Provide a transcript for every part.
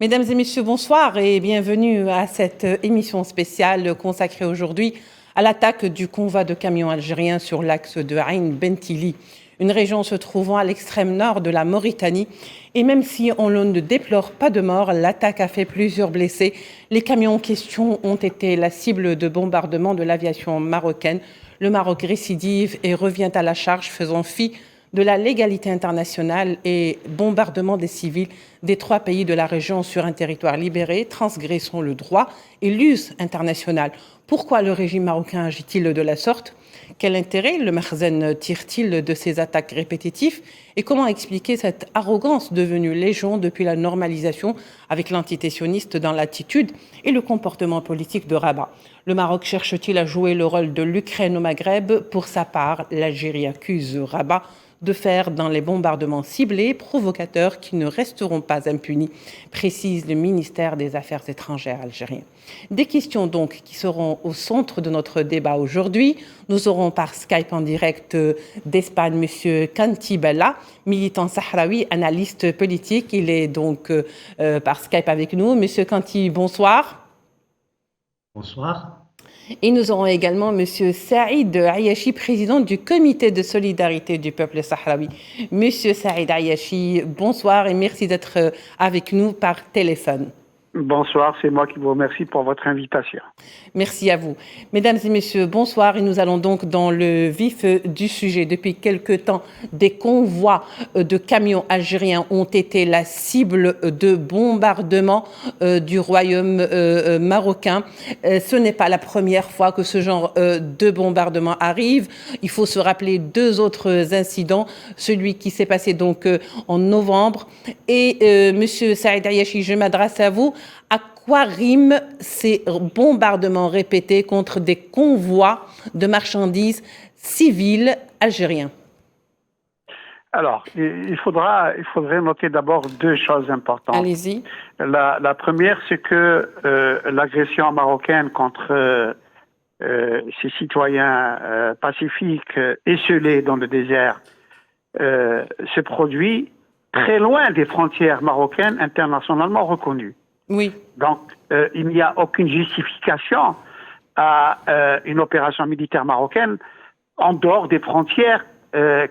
Mesdames et messieurs, bonsoir et bienvenue à cette émission spéciale consacrée aujourd'hui à l'attaque du convoi de camions algériens sur l'axe de Ain Bentili, une région se trouvant à l'extrême nord de la Mauritanie. Et même si on ne déplore pas de morts, l'attaque a fait plusieurs blessés. Les camions en question ont été la cible de bombardements de l'aviation marocaine. Le Maroc récidive et revient à la charge, faisant fi de la légalité internationale et bombardement des civils des 3 pays de la région sur un territoire libéré, transgressant le droit et l'use internationale. Pourquoi le régime marocain agit-il de la sorte? Quel intérêt le Makhzen tire-t-il de ces attaques répétitives? Et comment expliquer cette arrogance devenue légion depuis la normalisation avec l'entité sioniste dans l'attitude et le comportement politique de Rabat? Le Maroc cherche-t-il à jouer le rôle de l'Ukraine au Maghreb? Pour sa part, l'Algérie accuse Rabat de faire dans les bombardements ciblés, provocateurs qui ne resteront pas impunis, précise le ministère des Affaires étrangères algérien. Des questions donc qui seront au centre de notre débat aujourd'hui. Nous aurons par Skype en direct d'Espagne M. Kanti Bella, militant sahraoui, analyste politique. Il est donc par Skype avec nous. M. Kanti, bonsoir. Bonsoir. Et nous aurons également M. Saïd Ayachi, président du comité de solidarité du peuple sahraoui. M. Saïd Ayachi, bonsoir et merci d'être avec nous par téléphone. Bonsoir, c'est moi qui vous remercie pour votre invitation. Merci à vous. Mesdames et messieurs, bonsoir. Et nous allons donc dans le vif du sujet. Depuis quelque temps, des convois de camions algériens ont été la cible de bombardements du royaume marocain. Ce n'est pas la première fois que ce genre de bombardement arrive. Il faut se rappeler 2 autres incidents. Celui qui s'est passé donc en novembre. Et Monsieur Saïd Ayachi, je m'adresse à vous. À quoi riment ces bombardements répétés contre des convois de marchandises civiles algériens? Alors, il faudrait noter d'abord 2 choses importantes. Allez-y. La première, c'est que l'agression marocaine contre ces citoyens pacifiques esselés dans le désert se produit très loin des frontières marocaines internationalement reconnues. Oui. Donc, il n'y a aucune justification à une opération militaire marocaine en dehors des frontières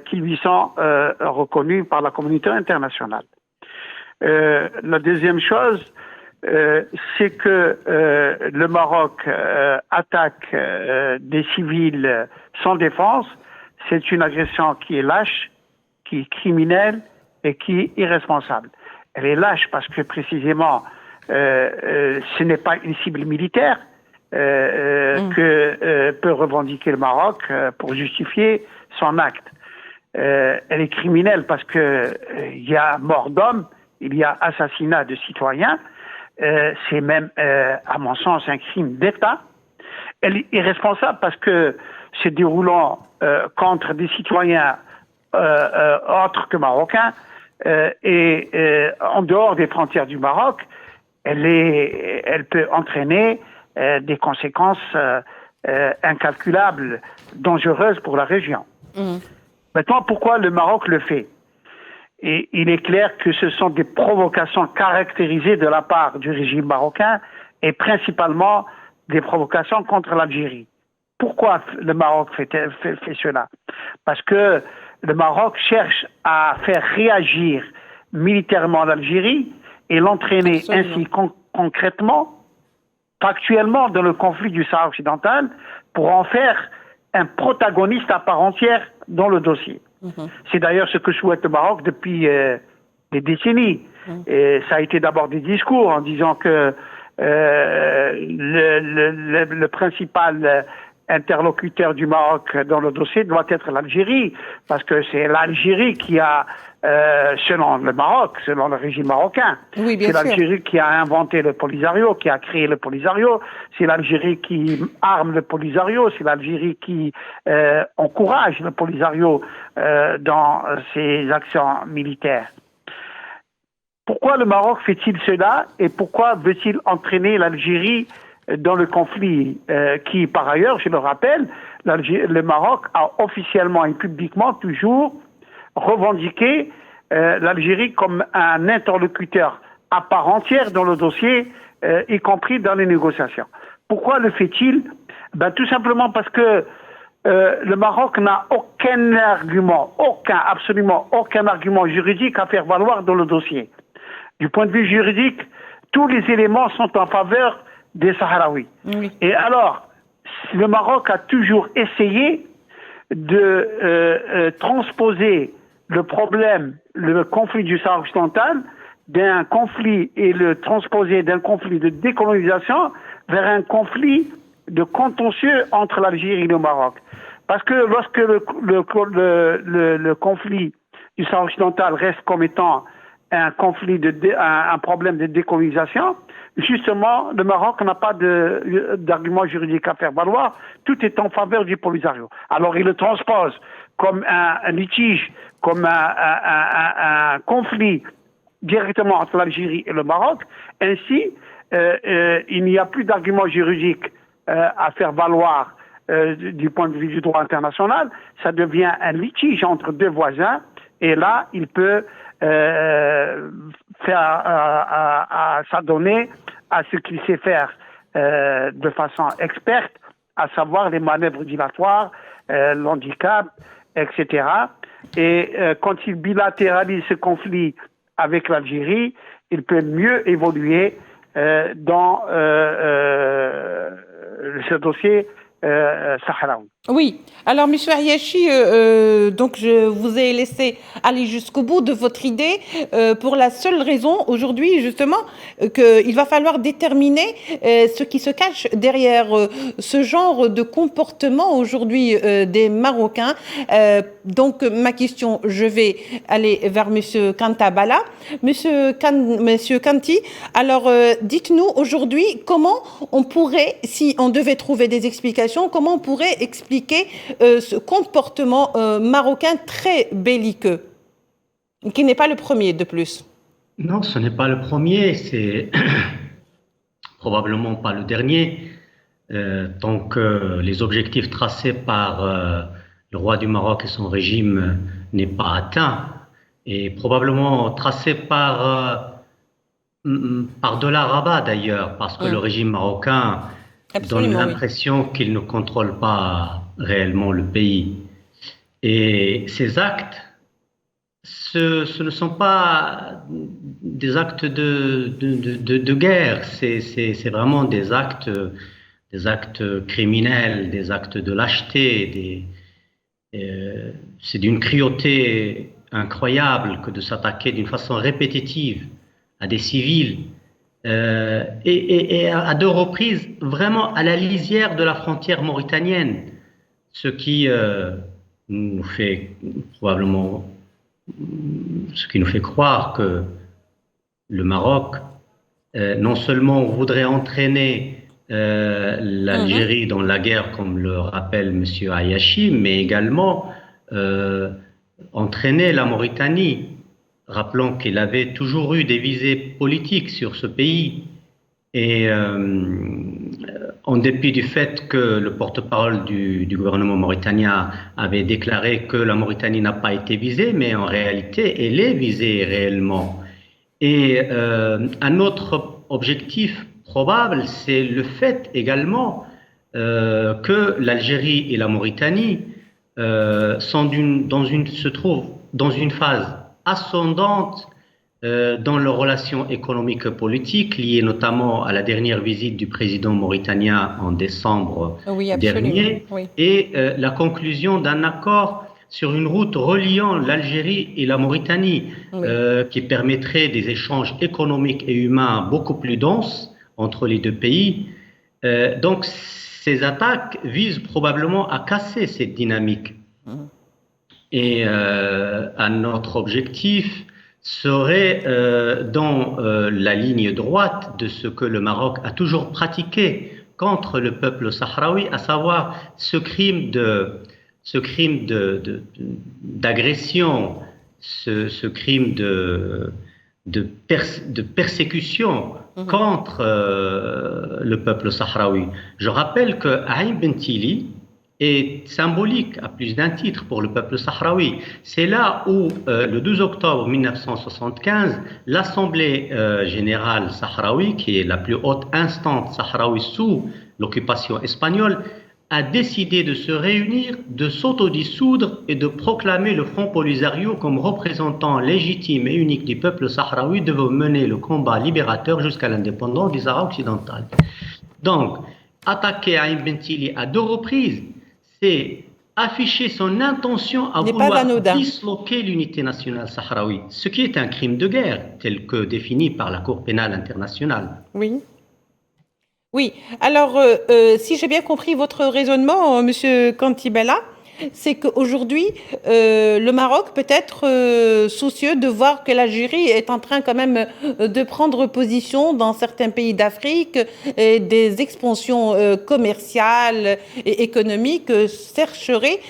qui lui sont reconnues par la communauté internationale. La deuxième chose, c'est que le Maroc attaque des civils sans défense. C'est une agression qui est lâche, qui est criminelle et qui est irresponsable. Elle est lâche parce que précisément ce n'est pas une cible militaire que peut revendiquer le Maroc pour justifier son acte. Elle est criminelle parce que il y a mort d'hommes, il y a assassinat de citoyens. C'est même, à mon sens, un crime d'État. Elle est irresponsable parce que se déroulant contre des citoyens autres que marocains et en dehors des frontières du Maroc, elle peut entraîner des conséquences incalculables, dangereuses pour la région. Maintenant, pourquoi le Maroc le fait? Et il est clair que ce sont des provocations caractérisées de la part du régime marocain et principalement des provocations contre l'Algérie. Pourquoi le Maroc fait cela? Parce que le Maroc cherche à faire réagir militairement l'Algérie et l'entraîner ainsi concrètement, factuellement dans le conflit du Sahara occidental pour en faire un protagoniste à part entière dans le dossier. C'est d'ailleurs ce que souhaite le Maroc depuis des décennies. Et ça a été d'abord des discours en disant que le principal interlocuteur du Maroc dans le dossier doit être l'Algérie, parce que c'est l'Algérie qui a, selon le Maroc, selon le régime marocain, oui, c'est l'Algérie qui a inventé le Polisario, qui a créé le Polisario, c'est l'Algérie qui arme le Polisario, c'est l'Algérie qui encourage le Polisario dans ses actions militaires. Pourquoi le Maroc fait-il cela et pourquoi veut-il entraîner l'Algérie dans le conflit qui, par ailleurs, je le rappelle, le Maroc a officiellement et publiquement toujours revendiqué l'Algérie comme un interlocuteur à part entière dans le dossier, y compris dans les négociations. Pourquoi le fait-il? Tout simplement parce que le Maroc n'a aucun argument, absolument aucun argument juridique à faire valoir dans le dossier. Du point de vue juridique, tous les éléments sont en faveur des Sahraouis. Oui. Et alors, le Maroc a toujours essayé de transposer le conflit du Sahara occidental d'un conflit et le transposer d'un conflit de décolonisation vers un conflit de contentieux entre l'Algérie et le Maroc. Parce que lorsque le conflit du Sahara occidental reste comme étant un problème de décolonisation, justement, le Maroc n'a pas d'argument juridique à faire valoir. Tout est en faveur du Polisario. Alors, il le transpose comme un litige, comme un conflit directement entre l'Algérie et le Maroc. Ainsi, il n'y a plus d'argument juridique à faire valoir du point de vue du droit international. Ça devient un litige entre deux voisins. Et là, il peut s'adonner à ce qu'il sait faire de façon experte, à savoir les manœuvres dilatoires, l'handicap, etc. Et quand il bilatéralise ce conflit avec l'Algérie, il peut mieux évoluer dans ce dossier sahraoui. Oui. Alors, M. Ayachi, donc je vous ai laissé aller jusqu'au bout de votre idée pour la seule raison aujourd'hui, justement, qu'il va falloir déterminer ce qui se cache derrière ce genre de comportement aujourd'hui des Marocains. Donc, ma question, je vais aller vers M. Kantabala. Monsieur Kanti, alors dites-nous aujourd'hui comment on pourrait, si on devait trouver des explications, comment on pourrait expliquer ce comportement marocain très belliqueux, qui n'est pas le premier de plus. Non, ce n'est pas le premier, c'est probablement pas le dernier. Tant que les objectifs tracés par le roi du Maroc et son régime n'est pas atteint, et probablement tracés par de la Rabat d'ailleurs, parce que le régime marocain donne l'impression qu'il ne contrôle pas réellement le pays. Et ces actes, ce ne sont pas des actes de guerre, c'est vraiment des actes criminels, des actes de lâcheté, c'est d'une cruauté incroyable que de s'attaquer d'une façon répétitive à des civils, et à deux reprises vraiment à la lisière de la frontière mauritanienne, ce qui nous fait croire que le Maroc non seulement voudrait entraîner l'Algérie dans la guerre, comme le rappelle M. Ayachi, mais également entraîner la Mauritanie. Rappelons qu'il avait toujours eu des visées politiques sur ce pays, et en dépit du fait que le porte-parole du gouvernement mauritanien avait déclaré que la Mauritanie n'a pas été visée, mais en réalité elle est visée réellement. Et un autre objectif probable, c'est le fait également que l'Algérie et la Mauritanie se trouvent dans une phase ascendante dans leurs relations économiques et politiques, liées notamment à la dernière visite du président mauritanien en décembre dernier, et la conclusion d'un accord sur une route reliant l'Algérie et la Mauritanie, qui permettrait des échanges économiques et humains beaucoup plus denses entre les deux pays. Donc ces attaques visent probablement à casser cette dynamique. Et un autre objectif serait dans la ligne droite de ce que le Maroc a toujours pratiqué contre le peuple sahraoui, à savoir ce crime d'agression, ce crime de persécution contre le peuple sahraoui. Je rappelle que Aïn Bentili, est symbolique à plus d'un titre pour le peuple sahraoui. C'est là où, le 12 octobre 1975, l'Assemblée générale sahraoui, qui est la plus haute instance sahraoui sous l'occupation espagnole, a décidé de se réunir, de s'autodissoudre et de proclamer le Front Polisario comme représentant légitime et unique du peuple sahraoui devant mener le combat libérateur jusqu'à l'indépendance du Sahara occidental. Donc, attaquer Aïn Bentili à 2 reprises, c'est afficher son intention à vouloir disloquer l'unité nationale sahraoui, ce qui est un crime de guerre, tel que défini par la Cour pénale internationale. Oui. Oui. Alors, si j'ai bien compris votre raisonnement, Monsieur Kantibella, c'est qu'aujourd'hui, le Maroc peut être soucieux de voir que l'Algérie est en train quand même de prendre position dans certains pays d'Afrique et des expansions commerciales et économiques chercheraient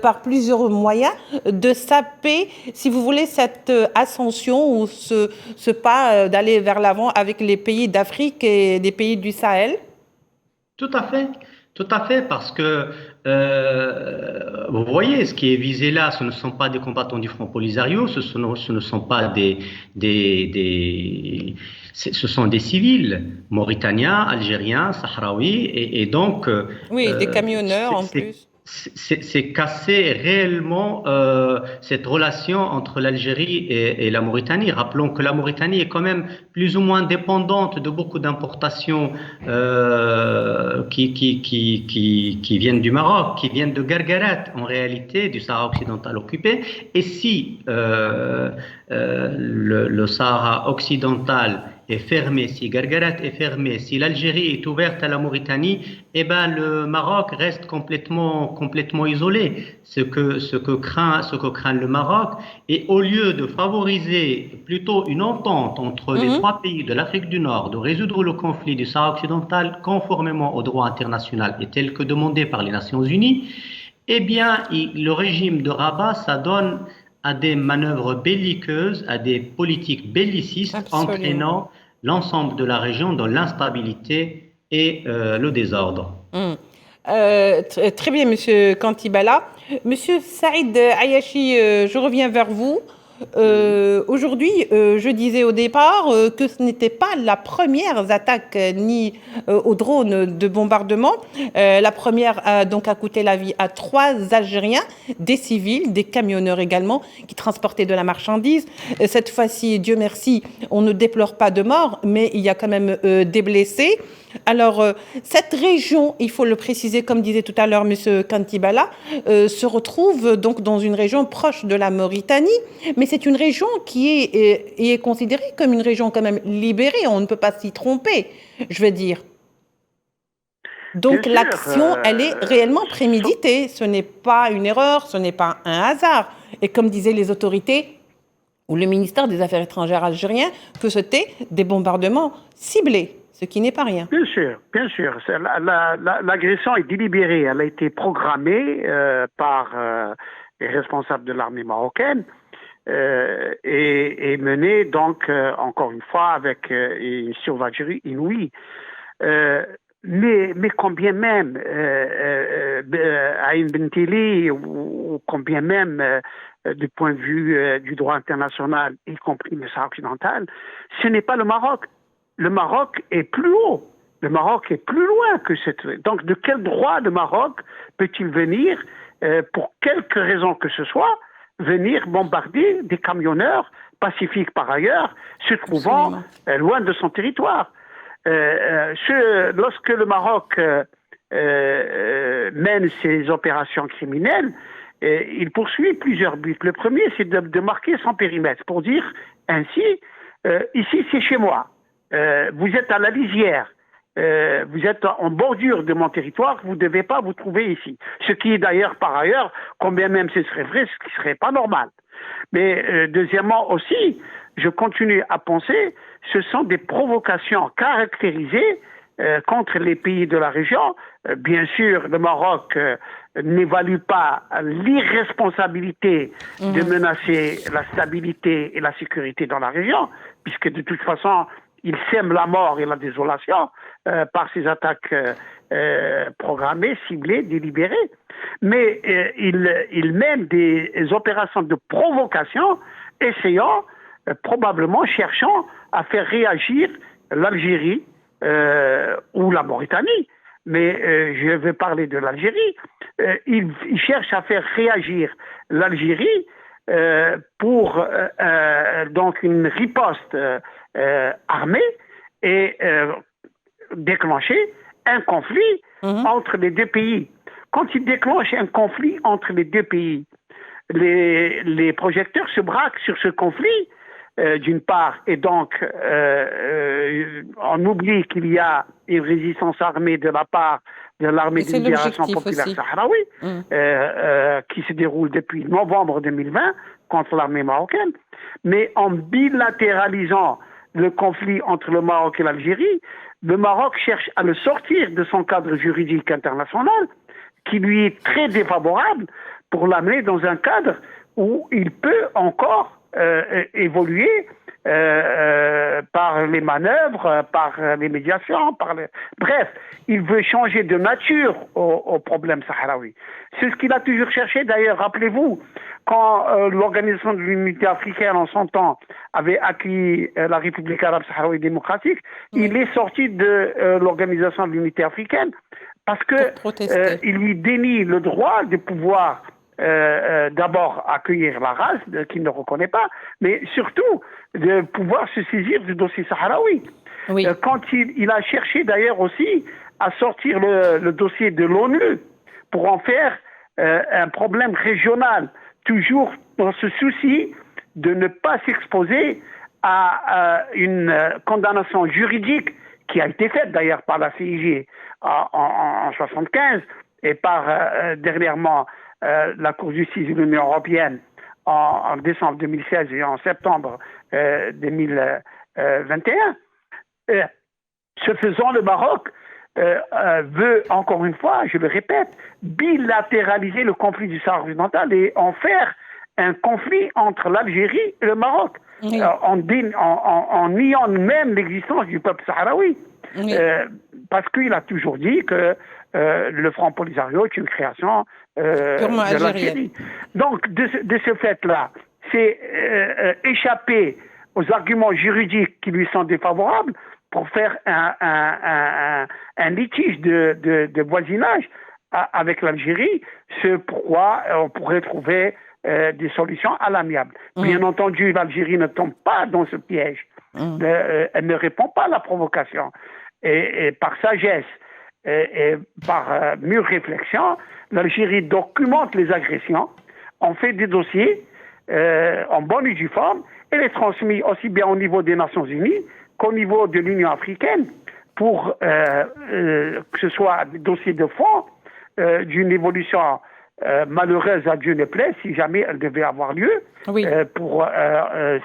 par plusieurs moyens de saper, si vous voulez, cette ascension ou ce pas d'aller vers l'avant avec les pays d'Afrique et des pays du Sahel? Tout à fait, parce que vous voyez, ce qui est visé là, ce ne sont pas des combattants du Front Polisario, ce ne sont pas ce sont des civils mauritaniens, algériens, sahraouis, et donc oui, des camionneurs en plus. C'est casser réellement cette relation entre l'Algérie et la Mauritanie. Rappelons que la Mauritanie est quand même plus ou moins dépendante de beaucoup d'importations qui viennent du Maroc, qui viennent de Guerguerat, en réalité, du Sahara occidental occupé. Et si le Sahara occidental est fermé, si Guerguerat est fermé, si l'Algérie est ouverte à la Mauritanie, eh ben le Maroc reste complètement isolé. Ce que craint le Maroc, et au lieu de favoriser plutôt une entente entre les 3 pays de l'Afrique du Nord, de résoudre le conflit du Sahara occidental conformément au droit international et tel que demandé par les Nations Unies, eh bien le régime de Rabat s'adonne à des manœuvres belliqueuses, à des politiques bellicistes. Absolument. Entraînant l'ensemble de la région dans l'instabilité et le désordre. Très bien, Monsieur Kantibella. Monsieur Saïd Ayachi, je reviens vers vous. Aujourd'hui, je disais au départ que ce n'était pas la première attaque ni aux drones de bombardement. La première a coûté la vie à 3 Algériens, des civils, des camionneurs également, qui transportaient de la marchandise. Cette fois-ci, Dieu merci, on ne déplore pas de morts, mais il y a quand même des blessés. Alors, cette région, il faut le préciser, comme disait tout à l'heure M. Kantibella, se retrouve donc dans une région proche de la Mauritanie, mais c'est une région qui est considérée comme une région quand même libérée, on ne peut pas s'y tromper, je veux dire. Donc l'action, elle est réellement préméditée, ce n'est pas une erreur, ce n'est pas un hasard. Et comme disaient les autorités, ou le ministère des Affaires étrangères algérien, que c'était des bombardements ciblés. Ce qui n'est pas rien. Bien sûr. L'agression est délibérée. Elle a été programmée par les responsables de l'armée marocaine et menée donc, encore une fois, avec une sauvagerie inouïe. Mais combien même Aïn Bentili ou combien même du point de vue du droit international, y compris le Sahara occidental, ce n'est pas le Maroc. Le Maroc est plus haut. Le Maroc est plus loin que cette... Donc, de quel droit le Maroc peut-il venir, pour quelque raison que ce soit, venir bombarder des camionneurs pacifiques par ailleurs, se trouvant loin de son territoire? Lorsque le Maroc mène ses opérations criminelles, il poursuit plusieurs buts. Le premier, c'est de marquer son périmètre pour dire ainsi, ici c'est chez moi. Vous êtes à la lisière, vous êtes en bordure de mon territoire, vous ne devez pas vous trouver ici. Ce qui est d'ailleurs, par ailleurs, combien même ce serait vrai, ce qui ne serait pas normal. Mais deuxièmement aussi, je continue à penser, ce sont des provocations caractérisées contre les pays de la région. Bien sûr, le Maroc n'évalue pas l'irresponsabilité de menacer la stabilité et la sécurité dans la région, puisque de toute façon, il sème la mort et la désolation par ces attaques programmées, ciblées, délibérées. Mais il mène des opérations de provocation, essayant, probablement cherchant à faire réagir l'Algérie ou la Mauritanie. Mais je vais parler de l'Algérie. Il cherche à faire réagir l'Algérie pour donc une riposte armée et déclencher un conflit entre les deux pays. Quand il déclenche un conflit entre les deux pays, les projecteurs se braquent sur ce conflit, d'une part, et donc on oublie qu'il y a une résistance armée de la part de l'armée de libération populaire sahraoui, qui se déroule depuis novembre 2020 contre l'armée marocaine. Mais en bilatéralisant le conflit entre le Maroc et l'Algérie, le Maroc cherche à le sortir de son cadre juridique international, qui lui est très défavorable, pour l'amener dans un cadre où il peut encore évoluer par les manœuvres, par les médiations, bref, il veut changer de nature au problème sahraoui. C'est ce qu'il a toujours cherché. D'ailleurs, rappelez-vous, quand l'Organisation de l'Unité africaine en son temps avait acquis la République arabe sahraoui démocratique, il est sorti de l'Organisation de l'Unité africaine parce que il lui dénie le droit de pouvoir d'abord accueillir la race qu'il ne reconnaît pas, mais surtout de pouvoir se saisir du dossier sahraoui. Oui. Quand il a cherché d'ailleurs aussi à sortir le dossier de l'ONU pour en faire un problème régional, toujours dans ce souci de ne pas s'exposer à une condamnation juridique qui a été faite d'ailleurs par la CIG en 1975 et par dernièrement la Cour de justice de l'Union européenne en décembre 2016 et en septembre 2021. Ce faisant, le Maroc veut, encore une fois, je le répète, bilatéraliser le conflit du Sahara occidental et en faire un conflit entre l'Algérie et le Maroc, oui. En niant même l'existence du peuple sahraoui. Oui. Parce qu'il a toujours dit que le Front Polisario est une création de l'Algérie. Donc, de ce fait-là, c'est échapper aux arguments juridiques qui lui sont défavorables pour faire un litige de voisinage avec l'Algérie, ce pourquoi on pourrait trouver des solutions à l'amiable. Bien entendu, l'Algérie ne tombe pas dans ce piège. Elle ne répond pas à la provocation. Et par sagesse et par mûre réflexion, l'Algérie documente les agressions, on fait des dossiers en bonne et due forme et les transmet aussi bien au niveau des Nations Unies qu'au niveau de l'Union africaine pour que ce soit des dossiers de fond d'une évolution malheureuse, à Dieu ne plaît, si jamais elle devait avoir lieu, oui. Pour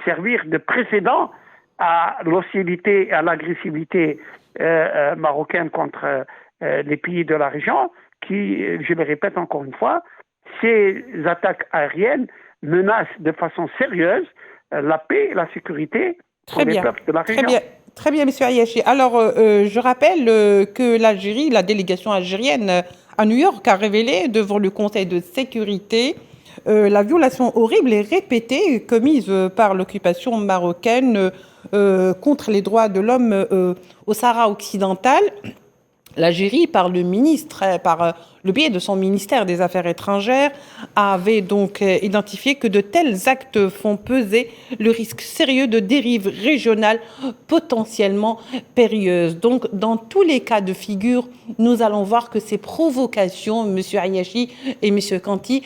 servir de précédent à l'hostilité et à l'agressivité marocaine contre les pays de la région qui, je le répète encore une fois, ces attaques aériennes menacent de façon sérieuse la paix et la sécurité pour les peuples de la région. Très bien, M. Ayachi. Alors, je rappelle que l'Algérie, la délégation algérienne à New York a révélé devant le Conseil de sécurité la violation horrible et répétée commise par l'occupation marocaine contre les droits de l'homme au Sahara occidental. L'Algérie, par le biais de son ministère des Affaires étrangères, avait donc identifié que de tels actes font peser le risque sérieux de dérives régionales potentiellement périlleuses. Donc, dans tous les cas de figure, nous allons voir que ces provocations, M. Ayachi et M. Kanti,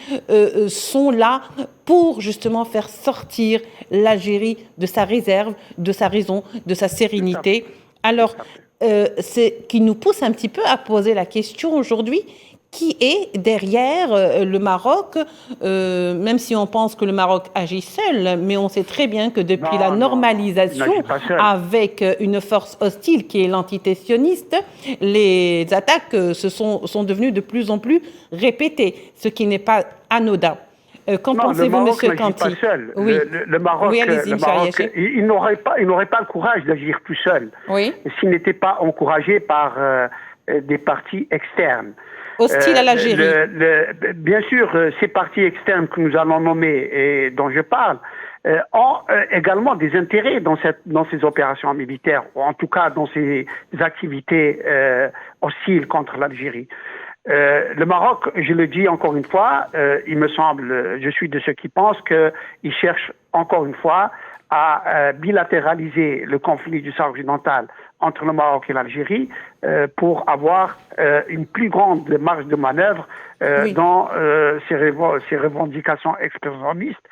sont là pour justement faire sortir l'Algérie de sa réserve, de sa raison, de sa sérénité. Alors, c'est qui nous pousse un petit peu à poser la question aujourd'hui, qui est derrière le Maroc, même si on pense que le Maroc agit seul, mais on sait très bien que depuis la normalisation avec une force hostile qui est l'entité sioniste, les attaques sont devenues de plus en plus répétées, ce qui n'est pas anodin. Qu'en pensez-vous, M. Kanti? Pas seul. Oui. Le Maroc, oui, il n'aurait pas le courage d'agir tout seul. Oui. S'il n'était pas encouragé par des partis externes. Hostiles à l'Algérie. Bien sûr, ces partis externes que nous allons nommer et dont je parle ont également des intérêts dans ces opérations militaires, ou en tout cas dans ces activités hostiles contre l'Algérie. Le Maroc, je le dis encore une fois, il me semble, je suis de ceux qui pensent qu'il cherche encore une fois à bilatéraliser le conflit du Sahara occidental entre le Maroc et l'Algérie pour avoir une plus grande marge de manœuvre dans ces revendications expansionnistes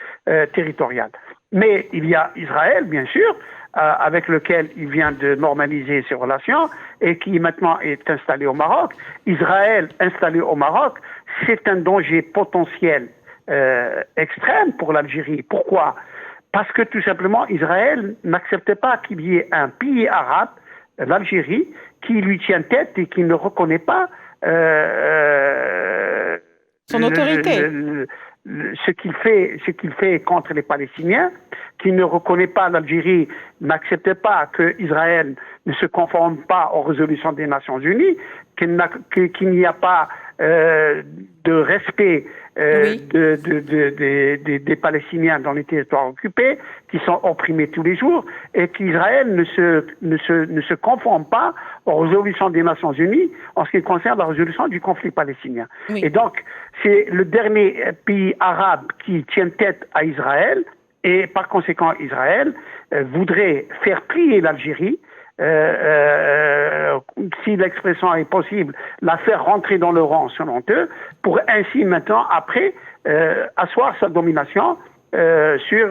territoriales. Mais il y a Israël, bien sûr, avec lequel il vient de normaliser ses relations et qui maintenant est installé au Maroc. Israël installé au Maroc, c'est un danger potentiel extrême pour l'Algérie. Pourquoi ? Parce que tout simplement, Israël n'accepte pas qu'il y ait un pays arabe, l'Algérie, qui lui tient tête et qui ne reconnaît pas son autorité. Ce qu'il fait contre les Palestiniens, qui ne reconnaît pas l'Algérie, n'accepte pas que Israël ne se conforme pas aux résolutions des Nations Unies, qu'il n'y a pas de respect des Palestiniens dans les territoires occupés, qui sont opprimés tous les jours, et qu'Israël ne se conforme pas aux résolutions des Nations Unies en ce qui concerne la résolution du conflit palestinien. Oui. Et donc, c'est le dernier pays arabe qui tient tête à Israël, et par conséquent, Israël voudrait faire plier l'Algérie, si l'expression est possible, la faire rentrer dans le rang selon eux, pour ainsi maintenant, après, asseoir sa domination sur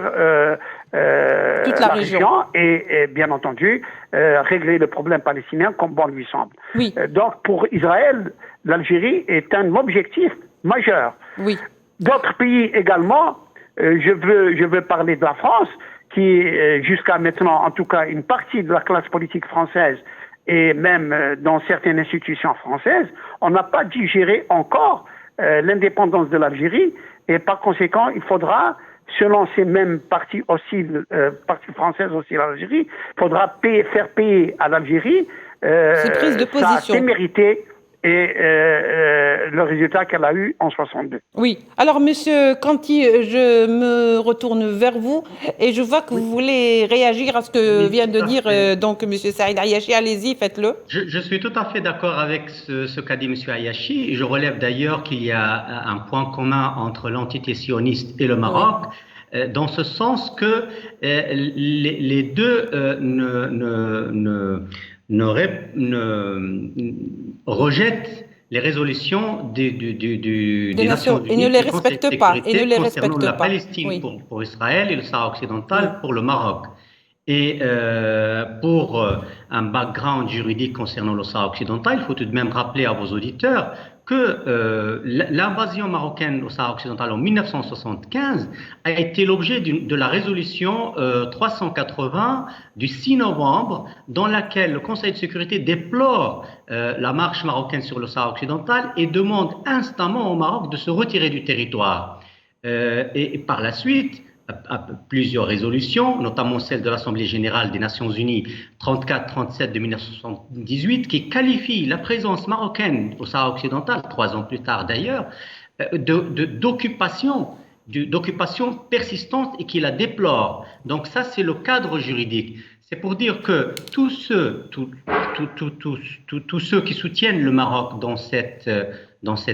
toute la région et bien entendu régler le problème palestinien comme bon lui semble. Oui. Donc pour Israël, l'Algérie est un objectif majeur. Oui. D'autres pays également, je veux parler de la France, qui jusqu'à maintenant, en tout cas une partie de la classe politique française et même dans certaines institutions françaises, on n'a pas digéré encore l'indépendance de l'Algérie et par conséquent, il faudra, selon ces mêmes partis françaises aussi à l'Algérie, il faudra faire payer à l'Algérie sa témérité et le résultat qu'elle a eu en 62. Oui. Alors, Monsieur Kanti, je me retourne vers vous et je vois que vous voulez réagir à ce que vient de dire donc Monsieur Saïd Ayachi. Allez-y, faites-le. Je suis tout à fait d'accord avec ce qu'a dit Monsieur Ayachi. Je relève d'ailleurs qu'il y a un point commun entre l'entité sioniste et le Maroc, dans ce sens que les deux rejettent les résolutions des Nations Unies. Et ne les respectent pas. Concernant la Palestine pour Israël et le Sahara occidental pour le Maroc. Et pour un background juridique concernant le Sahara occidental, il faut tout de même rappeler à vos auditeurs que l'invasion marocaine au Sahara occidental en 1975 a été l'objet de la résolution 380 du 6 novembre, dans laquelle le Conseil de sécurité déplore la marche marocaine sur le Sahara occidental et demande instamment au Maroc de se retirer du territoire. Et par la suite, à plusieurs résolutions, notamment celle de l'Assemblée générale des Nations Unies 34-37 de 1978, qui qualifie la présence marocaine au Sahara occidental, 3 ans plus tard d'ailleurs, d'occupation persistante et qui la déplore. Donc ça, c'est le cadre juridique. C'est pour dire que tous ceux qui soutiennent le Maroc dans cette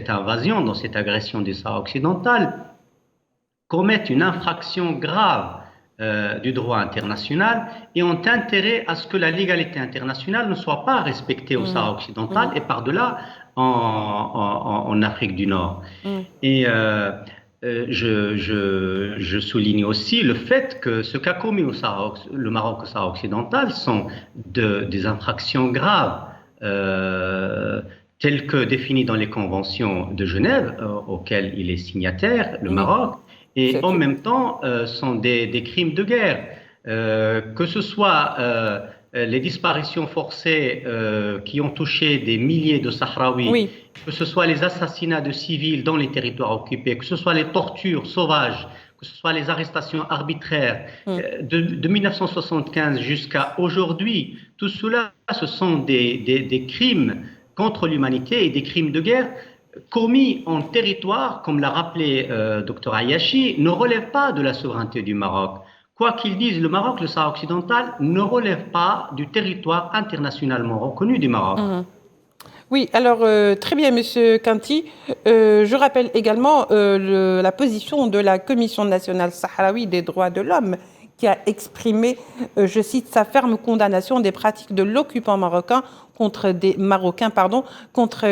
invasion, dans cette agression du Sahara occidental, commettent une infraction grave du droit international et ont intérêt à ce que la légalité internationale ne soit pas respectée au Sahara occidental et par-delà en Afrique du Nord. Et je souligne aussi le fait que ce qu'a commis le Maroc au Sahara occidental sont des infractions graves telles que définies dans les conventions de Genève auxquelles il est signataire, le Maroc. Et en même temps, sont des crimes de guerre, que ce soit les disparitions forcées qui ont touché des milliers de Sahraouis, que ce soit les assassinats de civils dans les territoires occupés, que ce soit les tortures sauvages, que ce soit les arrestations arbitraires de 1975 jusqu'à aujourd'hui. Tout cela, ce sont des crimes contre l'humanité et des crimes de guerre commis en territoire, comme l'a rappelé Dr Ayashi, ne relèvent pas de la souveraineté du Maroc. Quoi qu'ils disent, le Maroc, le Sahara occidental, ne relève pas du territoire internationalement reconnu du Maroc. Oui, alors très bien, Monsieur Kanti. Je rappelle également la position de la Commission nationale sahraoui des droits de l'homme qui a exprimé, je cite, sa ferme condamnation des pratiques de l'occupant marocain contre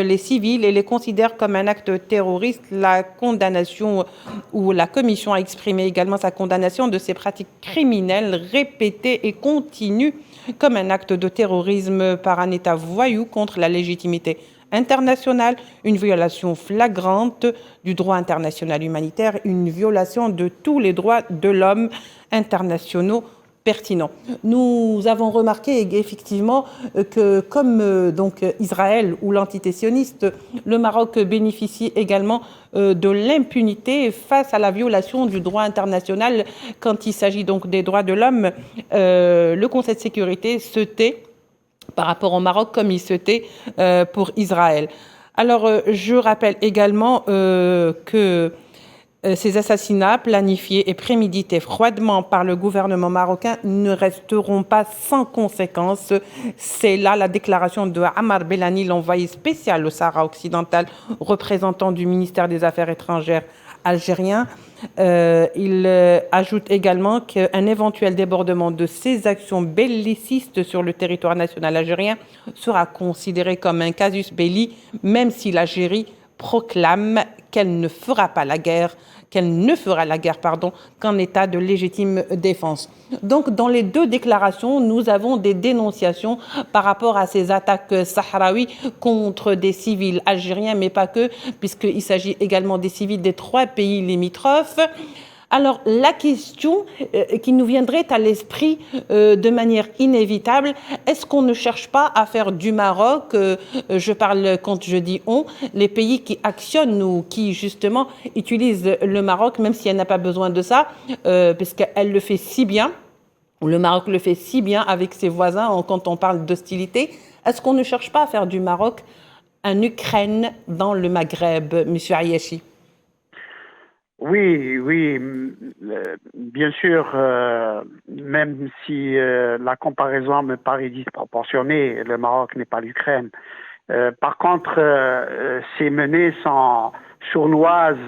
les civils et les considère comme un acte terroriste. La condamnation ou la Commission a exprimé également sa condamnation de ces pratiques criminelles répétées et continues comme un acte de terrorisme par un État voyou contre la légitimité internationale, une violation flagrante du droit international humanitaire, une violation de tous les droits de l'homme internationaux pertinents. Nous avons remarqué effectivement que comme donc Israël ou l'entité sioniste, le Maroc bénéficie également de l'impunité face à la violation du droit international. Quand il s'agit donc des droits de l'homme, le Conseil de sécurité se tait par rapport au Maroc comme il se tait pour Israël. Alors, je rappelle également que ces assassinats planifiés et prémédités froidement par le gouvernement marocain ne resteront pas sans conséquences. C'est là la déclaration de Ammar Belani, l'envoyé spécial au Sahara occidental, représentant du ministère des Affaires étrangères algérien. Il ajoute également qu'un éventuel débordement de ces actions bellicistes sur le territoire national algérien sera considéré comme un casus belli, même si l'Algérie proclame qu'elle ne fera la guerre qu'en état de légitime défense. Donc, dans les deux déclarations, nous avons des dénonciations par rapport à ces attaques sahraouis contre des civils algériens, mais pas que, puisqu'il s'agit également des civils des 3 pays limitrophes. Alors, la question qui nous viendrait à l'esprit de manière inévitable, est-ce qu'on ne cherche pas à faire du Maroc, je parle quand je dis on, les pays qui actionnent ou qui justement utilisent le Maroc, même si elle n'a pas besoin de ça, puisqu'elle le fait si bien, ou le Maroc le fait si bien avec ses voisins quand on parle d'hostilité, est-ce qu'on ne cherche pas à faire du Maroc un Ukraine dans le Maghreb, M. Ayashi? Oui, bien sûr, même si la comparaison me paraît disproportionnée, le Maroc n'est pas l'Ukraine. Par contre, ces menées sont sournoises,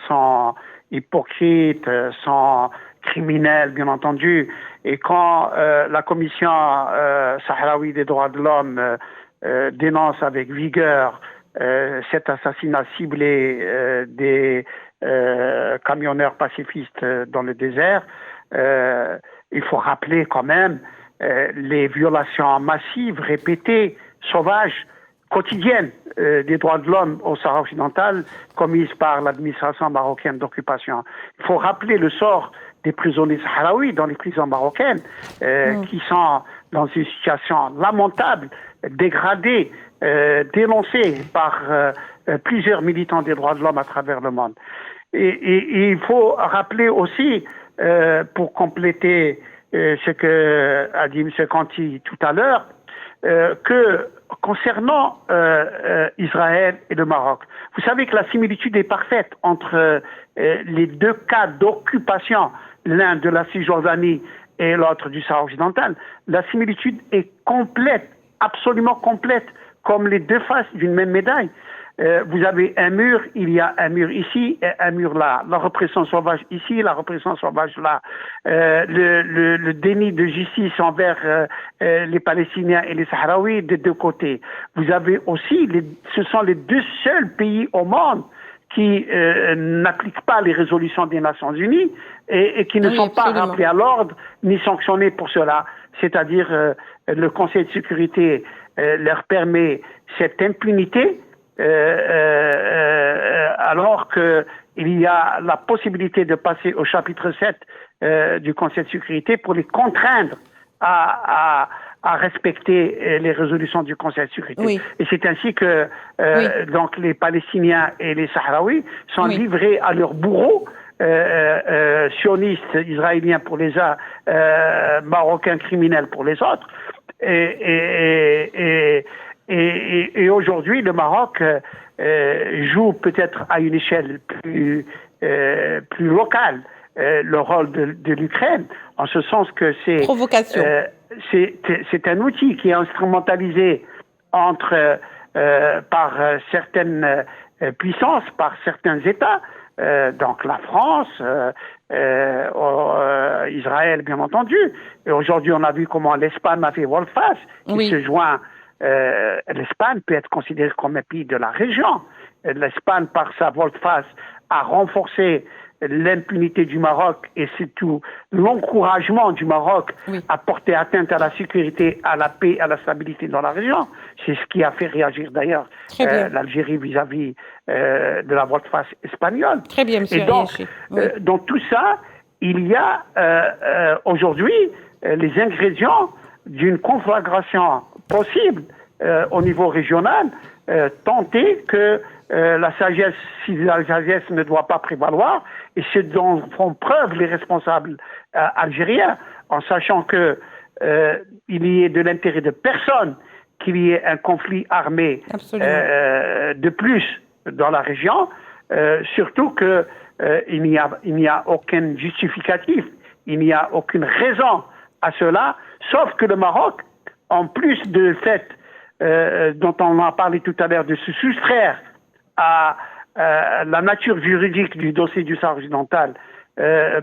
sont hypocrites, sont criminelles, bien entendu. Et quand la Commission sahraoui des droits de l'homme dénonce avec vigueur cet assassinat ciblé des camionneurs pacifistes dans le désert, il faut rappeler quand même les violations massives, répétées, sauvages, quotidiennes des droits de l'homme au Sahara occidental commises par l'administration marocaine d'occupation. Il faut rappeler le sort des prisonniers sahraouis dans les prisons marocaines qui sont dans une situation lamentable, dégradée, dénoncée par plusieurs militants des droits de l'homme à travers le monde. Et il faut rappeler aussi, pour compléter ce que a dit M. Kanti tout à l'heure, que concernant Israël et le Maroc, vous savez que la similitude est parfaite entre les deux cas d'occupation, l'un de la Cisjordanie et l'autre du Sahara occidental. La similitude est complète, absolument complète, comme les deux faces d'une même médaille. Vous avez un mur, il y a un mur ici et un mur là. La répression sauvage ici, la répression sauvage là. Le déni de justice envers les Palestiniens et les Sahraouis des deux côtés. Vous avez aussi, ce sont les deux seuls pays au monde qui n'appliquent pas les résolutions des Nations Unies et qui ne sont pas rappelés à l'ordre ni sanctionnés pour cela. C'est-à-dire le Conseil de sécurité leur permet cette impunité alors qu'il y a la possibilité de passer au chapitre 7 du Conseil de sécurité pour les contraindre à respecter les résolutions du Conseil de sécurité. Oui. Et c'est ainsi que donc les Palestiniens et les Sahraouis sont livrés à leurs bourreaux sionistes israéliens pour les uns, marocains criminels pour les autres. Et aujourd'hui, le Maroc joue peut-être à une échelle plus locale le rôle de l'Ukraine, en ce sens que c'est un outil qui est instrumentalisé par certaines puissances, par certains États, donc la France, Israël bien entendu. Et aujourd'hui, on a vu comment l'Espagne a fait volte-face, qui se joint. L'Espagne peut être considérée comme un pays de la région. L'Espagne, par sa volte-face, a renforcé l'impunité du Maroc et surtout l'encouragement du Maroc à porter atteinte à la sécurité, à la paix, à la stabilité dans la région. C'est ce qui a fait réagir d'ailleurs l'Algérie vis-à-vis de la volte-face espagnole. Très bien, monsieur. Et donc, dans tout ça, il y a aujourd'hui les ingrédients d'une conflagration possible au niveau régional, tenter que la sagesse, si la sagesse ne doit pas prévaloir, et ce dont font preuve les responsables algériens, en sachant que il y ait de l'intérêt de personne qu'il y ait un conflit armé de plus dans la région, surtout que il n'y a aucun justificatif, il n'y a aucune raison à cela, sauf que le Maroc, en plus de fait dont on a parlé tout à l'heure, de se soustraire à la nature juridique du dossier du Sahara occidental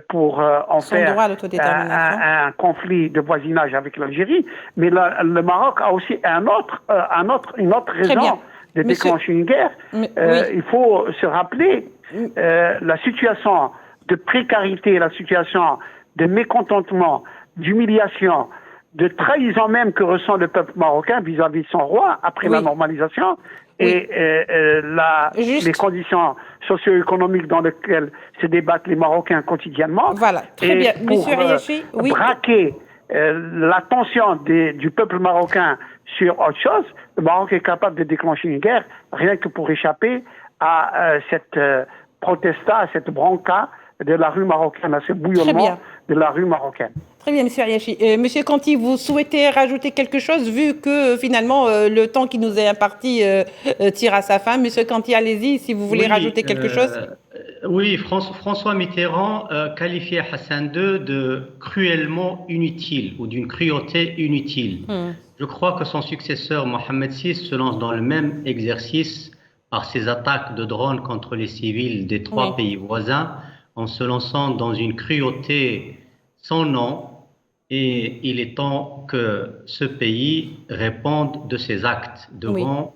pour en faire un conflit de voisinage avec l'Algérie, mais le Maroc a aussi une autre raison de déclencher une guerre. Il faut se rappeler la situation de précarité, la situation de mécontentement, d'humiliation, de trahison même que ressent le peuple marocain vis-à-vis de son roi après la normalisation et les conditions socio-économiques dans lesquelles se débattent les Marocains quotidiennement. Voilà, très bien. Monsieur Riachi, braquer l'attention du peuple marocain sur autre chose, le Maroc est capable de déclencher une guerre rien que pour échapper à cette protesta, à cette bronca de la rue marocaine, à ce bouillonnement de la rue marocaine. Très bien, monsieur Riachi. Monsieur Kanti, vous souhaitez rajouter quelque chose, vu que finalement le temps qui nous est imparti tire à sa fin. Monsieur Kanti, allez-y, si vous voulez rajouter quelque chose. Oui, François Mitterrand qualifiait Hassan II de cruellement inutile ou d'une cruauté inutile. Je crois que son successeur Mohamed VI se lance dans le même exercice par ses attaques de drones contre les civils des trois pays voisins, en se lançant dans une cruauté sans nom, et il est temps que ce pays réponde de ses actes devant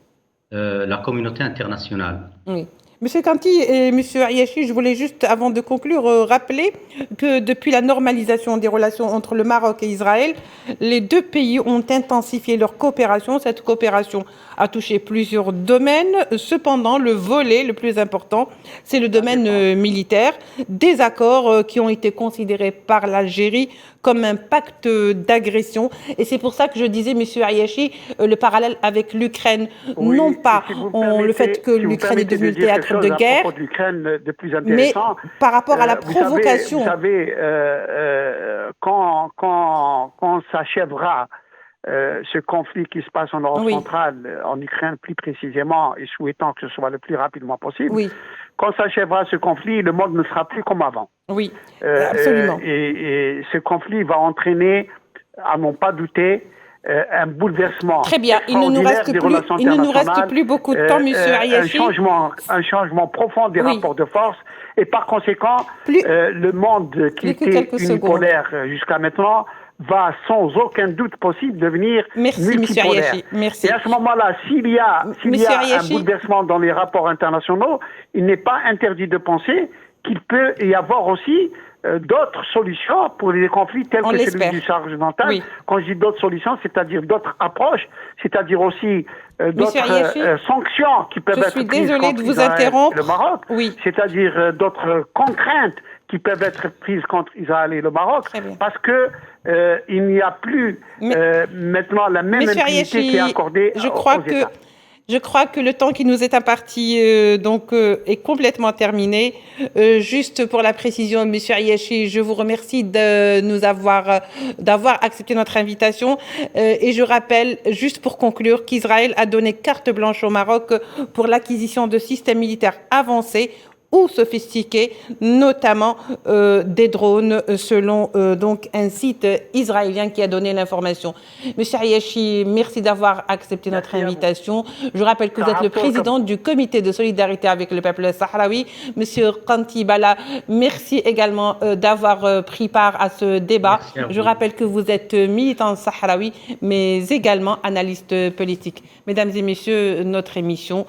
la communauté internationale. Oui. Monsieur Kanti et Monsieur Riachi, je voulais juste, avant de conclure, rappeler que depuis la normalisation des relations entre le Maroc et Israël, les deux pays ont intensifié leur coopération. Cette coopération a touché plusieurs domaines. Cependant, le volet le plus important, c'est le domaine militaire. Des accords qui ont été considérés par l'Algérie comme un pacte d'agression. Et c'est pour ça que je disais, Monsieur Riachi, le parallèle avec l'Ukraine, non pas le fait que l'Ukraine est devenue théâtre de guerre, de plus mais par rapport à la provocation. Vous savez, quand s'achèvera ce conflit qui se passe en Europe centrale, en Ukraine plus précisément, et souhaitant que ce soit le plus rapidement possible, quand s'achèvera ce conflit, le monde ne sera plus comme avant. Oui, absolument. Et ce conflit va entraîner, à n'en pas douter, un bouleversement. Très bien, il ne nous reste plus beaucoup de temps, Monsieur Riachi. Un changement profond des rapports de force, et par conséquent, le monde qui était unipolaire jusqu'à maintenant va sans aucun doute possible devenir multipolaire. Merci. Et à ce moment-là, s'il y a un bouleversement dans les rapports internationaux, il n'est pas interdit de penser qu'il peut y avoir aussi d'autres solutions pour les conflits tels que celui du Sahara occidental. Quand je dis d'autres solutions, c'est-à-dire d'autres approches, c'est-à-dire aussi d'autres sanctions qui peuvent être prises contre Israël et le Maroc, c'est-à-dire d'autres contraintes qui peuvent être prises contre Israël et le Maroc, parce que il n'y a plus maintenant la même impunité qui est accordée aux États. Je crois que le temps qui nous est imparti est complètement terminé. Juste pour la précision, M. Ayachi, je vous remercie d'avoir accepté notre invitation. Et je rappelle, juste pour conclure, qu'Israël a donné carte blanche au Maroc pour l'acquisition de systèmes militaires avancés ou sophistiqués, notamment des drones, selon donc un site israélien qui a donné l'information. Monsieur Ayachi, merci d'avoir accepté notre invitation. Je rappelle que vous êtes le président du comité de solidarité avec le peuple sahraoui. Monsieur Kanti Bala, merci également d'avoir pris part à ce débat. Je rappelle que vous êtes militant sahraoui, mais également analyste politique. Mesdames et messieurs, notre émission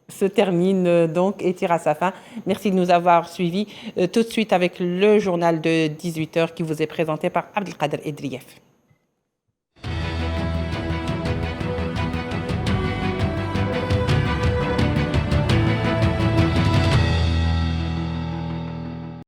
se termine donc et tire à sa fin. Merci de nous avoir suivis. Tout de suite avec le journal de 18h qui vous est présenté par Abdelkader Edrieff.